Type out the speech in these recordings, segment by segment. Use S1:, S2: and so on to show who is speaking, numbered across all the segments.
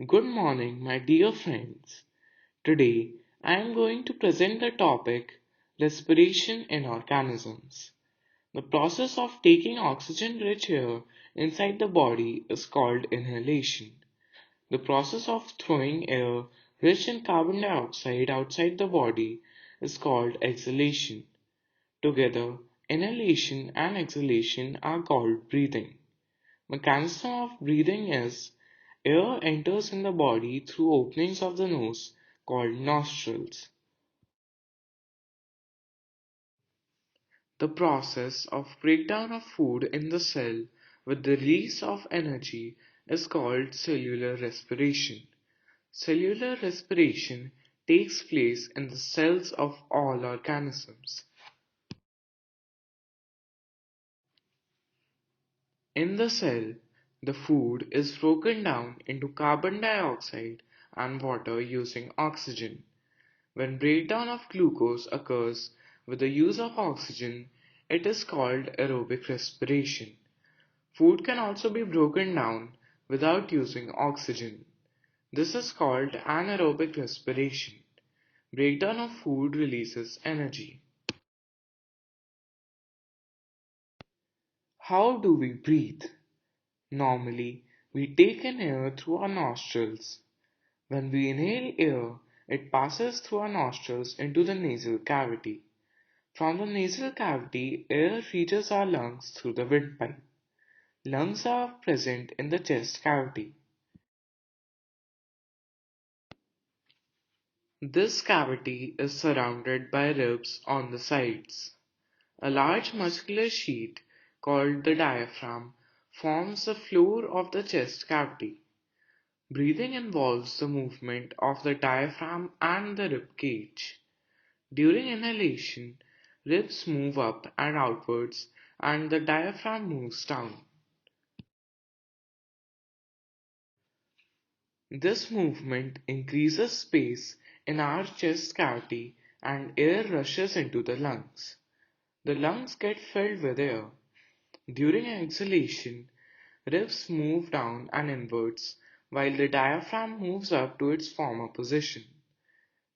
S1: Good morning, my dear friends. Today I am going to present the topic respiration in organisms. The process of taking oxygen rich air inside the body is called inhalation. The process of throwing air rich in carbon dioxide outside the body is called exhalation. Together, inhalation and exhalation are called breathing. Mechanism of breathing is air enters in the body through openings of the nose called nostrils. The process of breakdown of food in the cell with the release of energy is called cellular respiration. Cellular respiration takes place in the cells of all organisms. In the cell, the food is broken down into carbon dioxide and water using oxygen. When breakdown of glucose occurs with the use of oxygen, it is called aerobic respiration. Food can also be broken down without using oxygen. This is called anaerobic respiration. Breakdown of food releases energy. How do we breathe? Normally, we take in air through our nostrils. When we inhale air, it passes through our nostrils into the nasal cavity. From the nasal cavity, air reaches our lungs through the windpipe. Lungs are present in the chest cavity. This cavity is surrounded by ribs on the sides. A large muscular sheath called the diaphragm forms the floor of the chest cavity. Breathing involves the movement of the diaphragm and the rib cage. During inhalation, ribs move up and outwards and the diaphragm moves down. This movement increases space in our chest cavity and air rushes into the lungs. The lungs get filled with air. During exhalation, ribs move down and inwards while the diaphragm moves up to its former position.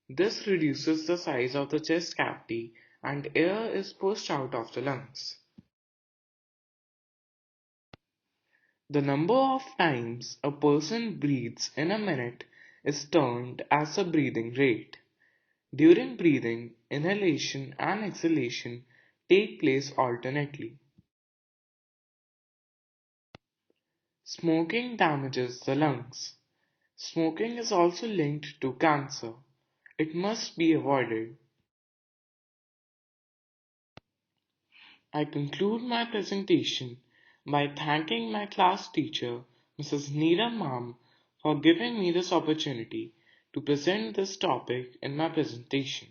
S1: This reduces the size of the chest cavity and air is pushed out of the lungs. The number of times a person breathes in a minute is termed as the breathing rate. During breathing, inhalation and exhalation take place alternately. Smoking damages the lungs. Smoking is also linked to cancer. It must be avoided. I conclude my presentation by thanking my class teacher, Mrs. Neera Ma'am, for giving me this opportunity to present this topic in my presentation.